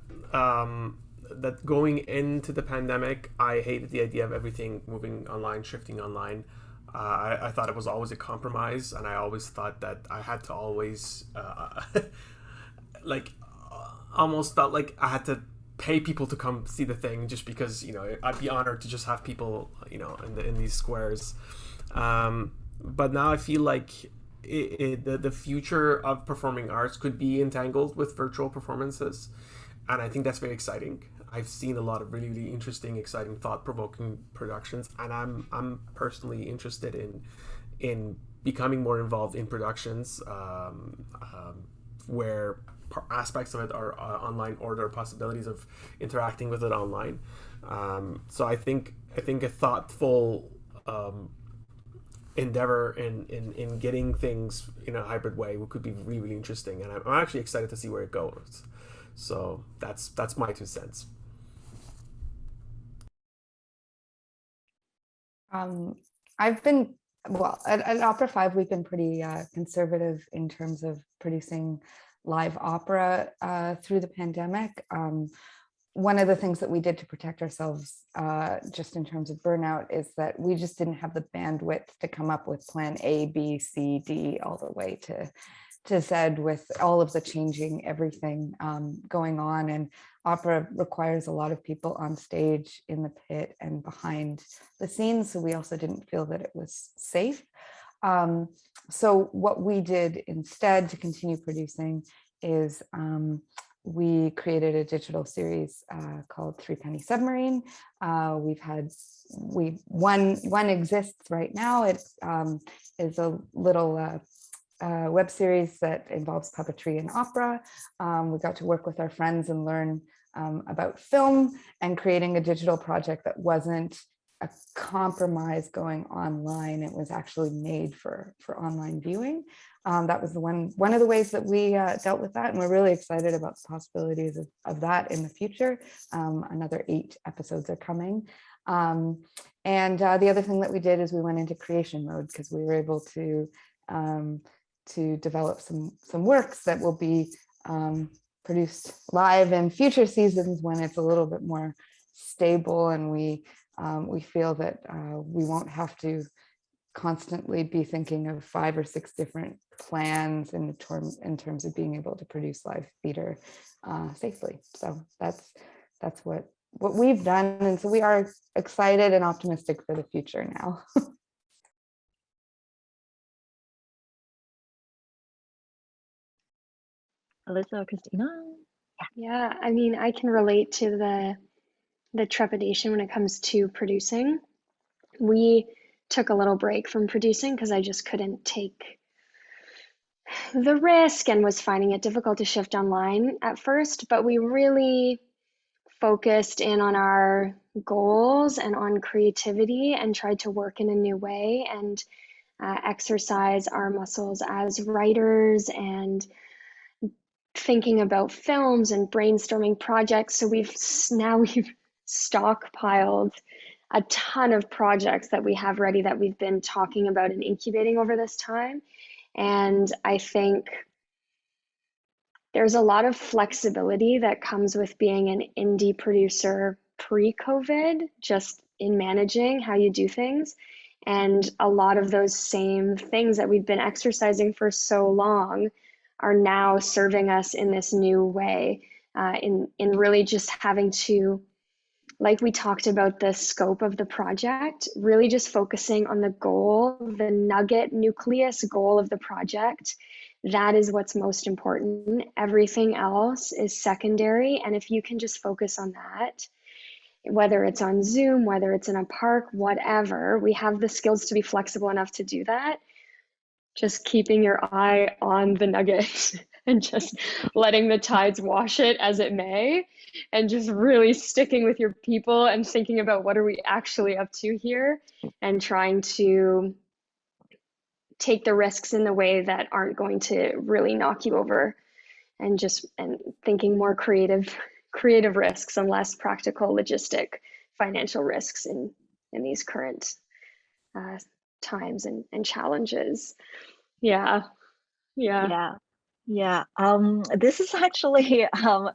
that going into the pandemic, I hated the idea of everything moving online, shifting online. I thought it was always a compromise, and I always thought that I had to always almost felt like I had to pay people to come see the thing, just because, you know, I'd be honored to just have people, you know, in these squares. But now I feel like the future of performing arts could be entangled with virtual performances, and I think that's very exciting. I've seen a lot of really, really interesting, exciting, thought-provoking productions, and I'm personally interested in becoming more involved in productions where aspects of it are online, or there are possibilities of interacting with it online. So I think a thoughtful endeavor in getting things in a hybrid way could be really, really interesting, and I'm actually excited to see where it goes. So that's my 2 cents. I've been, well, at Opera 5, we've been pretty conservative in terms of producing live opera through the pandemic. One of the things that we did to protect ourselves just in terms of burnout is that we just didn't have the bandwidth to come up with plan A, B, C, D, all the way to Z, with all of the changing everything going on. And opera requires a lot of people on stage, in the pit, and behind the scenes. So we also didn't feel that it was safe. So what we did instead to continue producing is we created a digital series called Three Penny Submarine. One exists right now. It is a little web series that involves puppetry and opera. We got to work with our friends and learn about film, and creating a digital project that wasn't a compromise going online. It was actually made for online viewing. That was one of the ways that we dealt with that, and we're really excited about the possibilities of that in the future. Another 8 episodes are coming. And the other thing that we did is we went into creation mode, because we were able to develop some works that will be produced live in future seasons when it's a little bit more stable, and we feel that we won't have to constantly be thinking of 5 or 6 different plans in terms of being able to produce live theater safely. So that's what we've done, and so we are excited and optimistic for the future now. Alyssa or Christina? Yeah, I mean, I can relate to the trepidation when it comes to producing. We took a little break from producing because I just couldn't take the risk and was finding it difficult to shift online at first, but we really focused in on our goals and on creativity and tried to work in a new way. And exercise our muscles as writers and thinking about films and brainstorming projects. So we've stockpiled a ton of projects that we have ready that we've been talking about and incubating over this time. And I think there's a lot of flexibility that comes with being an indie producer pre-COVID, just in managing how you do things. And a lot of those same things that we've been exercising for so long are now serving us in this new way, in really just having to, like we talked about the scope of the project, really just focusing on the goal, the nugget nucleus goal of the project. That is what's most important. Everything else is secondary. And if you can just focus on that, whether it's on Zoom, whether it's in a park, whatever, we have the skills to be flexible enough to do that. Just keeping your eye on the nugget and just letting the tides wash it as it may, and just really sticking with your people and thinking about what are we actually up to here, and trying to take the risks in the way that aren't going to really knock you over, and thinking more creative risks and less practical logistic financial risks in these current times and challenges. Yeah. This is actually a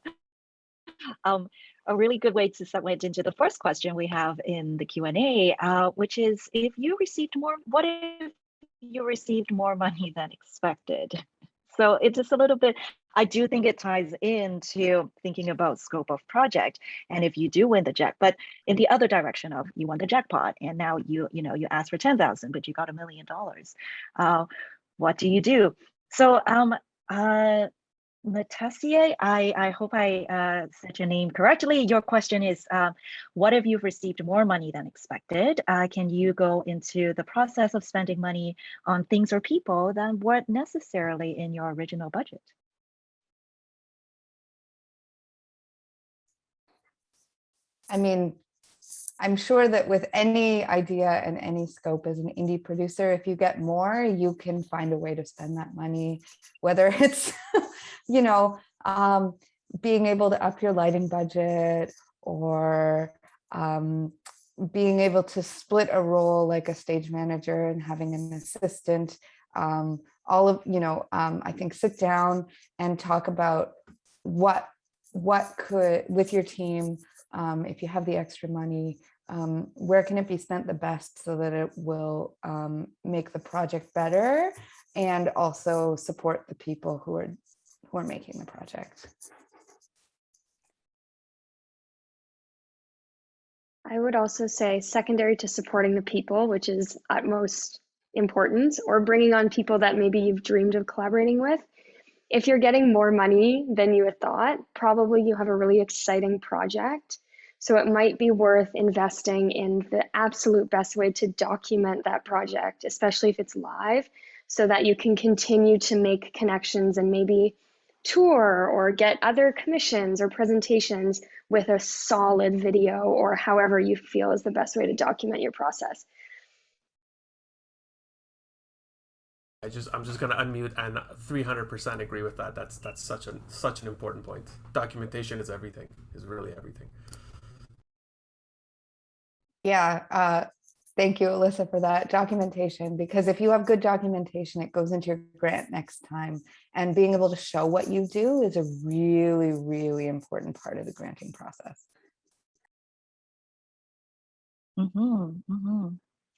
really good way to segue into the first question we have in the Q&A, which is, what if you received more money than expected? So it's just a little bit, I do think it ties into thinking about scope of project. And if you do win the jack, but in the other direction of you won the jackpot and now you asked for 10,000, but you got $1 million. What do you do? So Natassia, I hope I said your name correctly. Your question is, what if you've received more money than expected? Can you go into the process of spending money on things or people that weren't necessarily in your original budget? I mean, I'm sure that with any idea and any scope as an indie producer, if you get more, you can find a way to spend that money, whether it's, being able to up your lighting budget, or being able to split a role like a stage manager and having an assistant. I think sit down and talk about what could, with your team, if you have the extra money, where can it be spent the best so that it will make the project better and also support the people who are making the project. I would also say secondary to supporting the people, which is utmost importance, or bringing on people that maybe you've dreamed of collaborating with. If you're getting more money than you had thought, probably you have a really exciting project. So it might be worth investing in the absolute best way to document that project, especially if it's live, so that you can continue to make connections and maybe tour or get other commissions or presentations with a solid video, or however you feel is the best way to document your process. I'm just gonna unmute and 300% agree with that. That's such an important point. Documentation is everything. Is really everything. Yeah, thank you, Alyssa, for that documentation, because if you have good documentation, it goes into your grant next time. And being able to show what you do is a really, really important part of the granting process.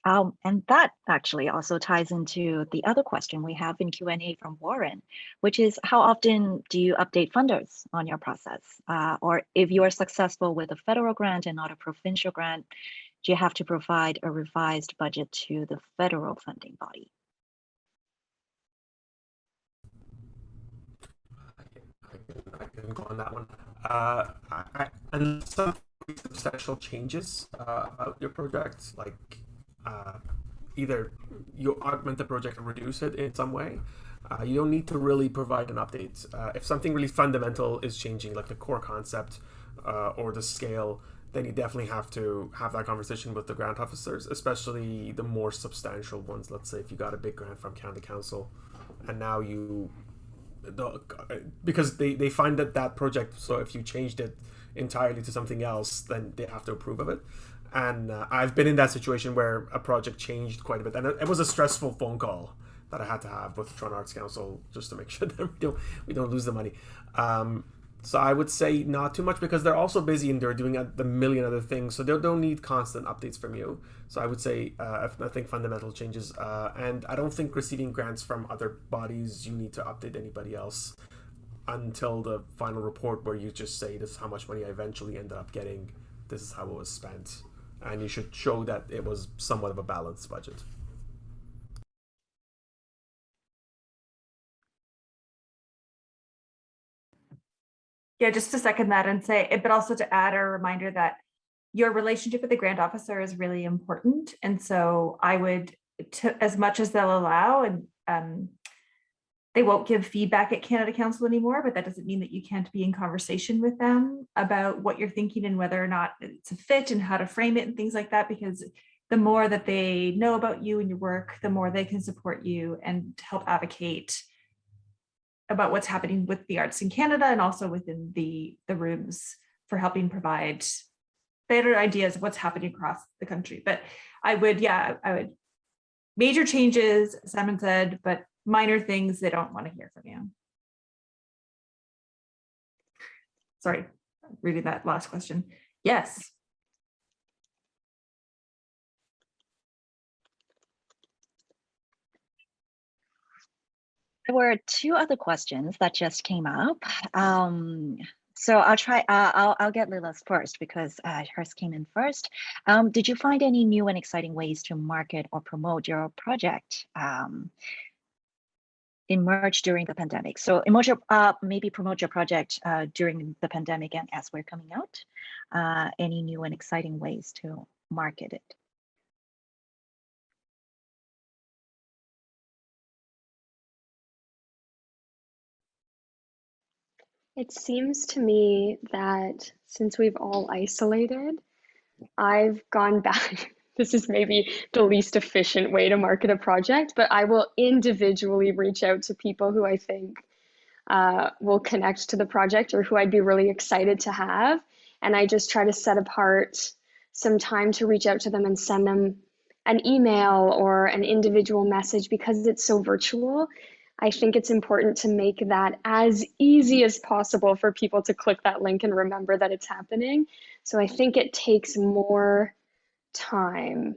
And that actually also ties into the other question we have in Q&A from Warren, which is, how often do you update funders on your process? Or if you are successful with a federal grant and not a provincial grant, do you have to provide a revised budget to the federal funding body? I can go on that one. And some substantial changes about your project, like either you augment the project or reduce it in some way, you don't need to really provide an update. If something really fundamental is changing, like the core concept or the scale, then you definitely have to have that conversation with the grant officers, especially the more substantial ones. Let's say if you got a big grant from county council, and now because they find that project, so if you changed it entirely to something else, then they have to approve of it. And I've been in that situation where a project changed quite a bit, and it was a stressful phone call that I had to have with the Toronto Arts Council just to make sure that we don't lose the money. So I would say not too much, because they're also busy and they're doing the million other things, so they don't need constant updates from you. So I would say I think fundamental changes, and I don't think receiving grants from other bodies, you need to update anybody else until the final report, where you just say, this is how much money I eventually ended up getting, this is how it was spent, and you should show that it was somewhat of a balanced budget. Yeah, just to second that and say, but also to add a reminder that your relationship with the grant officer is really important. And so I would, as much as they'll allow, and they won't give feedback at Canada Council anymore, but that doesn't mean that you can't be in conversation with them about what you're thinking and whether or not it's a fit and how to frame it and things like that, because the more that they know about you and your work, the more they can support you and help advocate about what's happening with the arts in Canada, and also within the rooms, for helping provide better ideas of what's happening across the country. But I would major changes, Simon said, but minor things they don't want to hear from you. Sorry, reading that last question. Yes. There were two other questions that just came up. So I'll try, I'll get Lila's first, because hers came in first. Did you find any new and exciting ways to market or promote your project emerge during the pandemic? So maybe promote your project during the pandemic and as we're coming out. Any new and exciting ways to market it? It seems to me that since we've all isolated, I've gone back. This is maybe the least efficient way to market a project, but I will individually reach out to people who I think will connect to the project, or who I'd be really excited to have. And I just try to set apart some time to reach out to them and send them an email or an individual message, because it's so virtual. I think it's important to make that as easy as possible for people to click that link and remember that it's happening. So I think it takes more time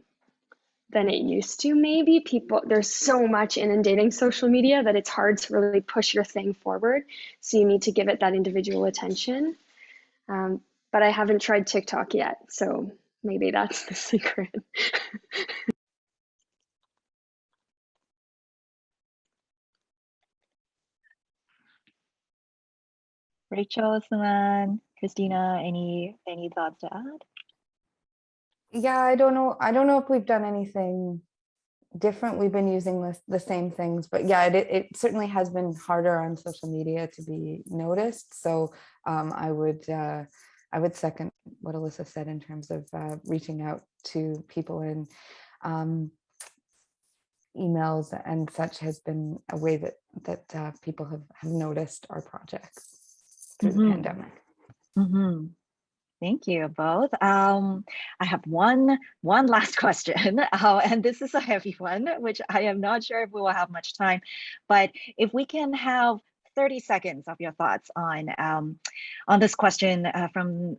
than it used to. Maybe there's so much inundating social media that it's hard to really push your thing forward. So you need to give it that individual attention. But I haven't tried TikTok yet, so maybe that's the secret. Rachel, Suman, Christina, any thoughts to add? Yeah, I don't know if we've done anything different. We've been using the same things, but yeah, it certainly has been harder on social media to be noticed. So I would second what Alyssa said in terms of reaching out to people, and emails and such has been a way that people have noticed our projects through the pandemic. Thank you both. I have one last question, and this is a heavy one, which I am not sure if we will have much time, but if we can have 30 seconds of your thoughts on this question from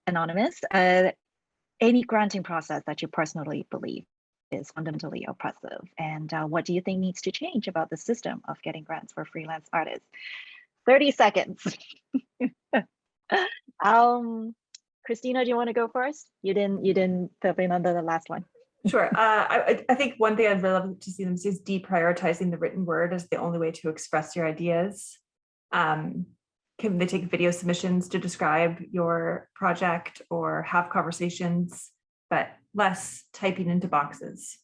Anonymous. Any granting process that you personally believe is fundamentally oppressive, and what do you think needs to change about the system of getting grants for freelance artists? 30 seconds. Christina, do you want to go first? You didn't fill in under the last one. Sure. I think one thing I'd really love to see them see is deprioritizing the written word as the only way to express your ideas. Can they take video submissions to describe your project, or have conversations, but less typing into boxes?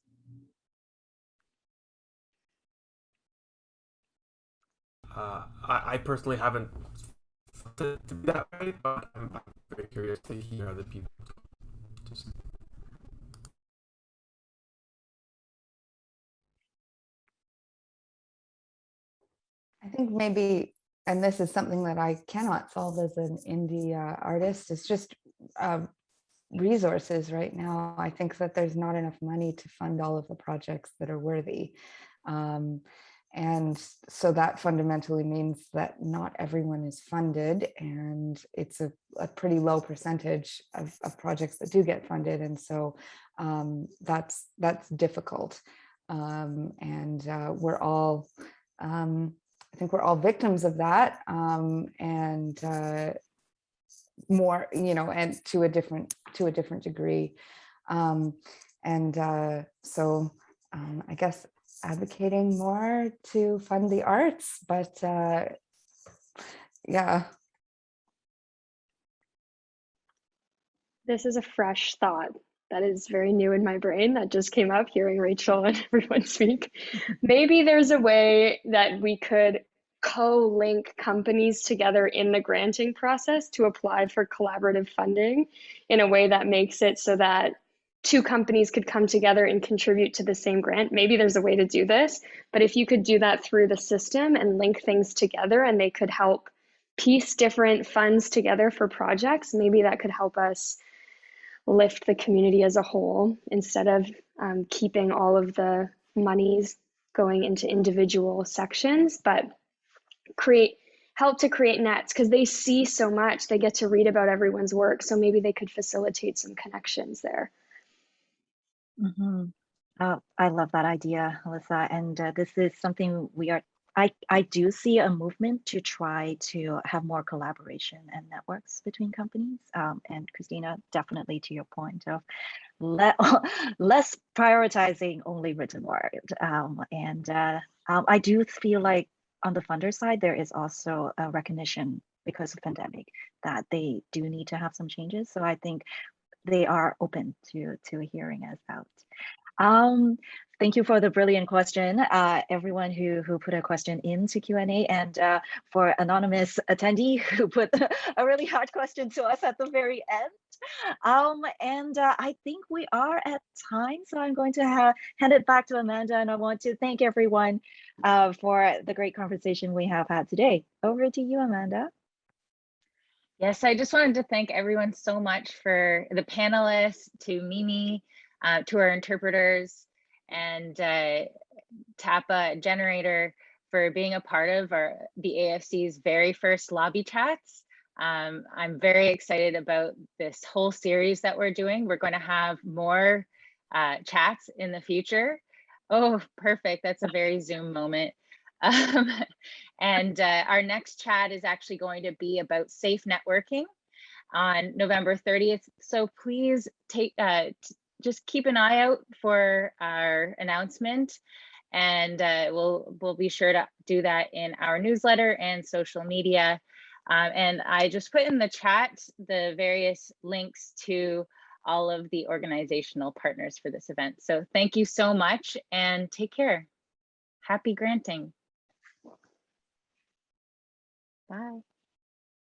I personally haven't to be that way, but I'm very curious to hear other people. Just I think maybe, and this is something that I cannot solve as an indie artist, it's just resources right now. I think that there's not enough money to fund all of the projects that are worthy. And so that fundamentally means that not everyone is funded, and it's a pretty low percentage of projects that do get funded. And so that's difficult. And we're all, I think we're all victims of that, and more, you know, and to a different degree. So I guess advocating more to fund the arts, but yeah. This is a fresh thought that is very new in my brain that just came up hearing Rachel and everyone speak. Maybe there's a way that we could co-link companies together in the granting process to apply for collaborative funding in a way that makes it so that two companies could come together and contribute to the same grant. Maybe there's a way to do this, but if you could do that through the system and link things together and they could help piece different funds together for projects, maybe that could help us lift the community as a whole instead of keeping all of the monies going into individual sections, but help to create nets, because they see so much, they get to read about everyone's work, so maybe they could facilitate some connections there. I love that idea, Alyssa, and this is something I do see a movement to try to have more collaboration and networks between companies. And Christina, definitely to your point of less prioritizing only written word. I do feel like on the funder side, there is also a recognition because of pandemic that they do need to have some changes. So I think they are open to hearing us out. Thank you for the brilliant question, everyone who put a question into Q&A, and for anonymous attendee who put a really hard question to us at the very end. I think we are at time, so I'm going to hand it back to Amanda, and I want to thank everyone for the great conversation we have had today. Over to you, Amanda. Yes, I just wanted to thank everyone so much, for the panelists, to Mimi, to our interpreters, and TAPA Generator for being a part of the AFC's very first lobby chats. I'm very excited about this whole series that we're doing. We're going to have more chats in the future. Oh, perfect. That's a very Zoom moment. And our next chat is actually going to be about safe networking on November 30th. So please just keep an eye out for our announcement, and we'll be sure to do that in our newsletter and social media. And I just put in the chat the various links to all of the organizational partners for this event. So thank you so much, and take care. Happy granting. Bye.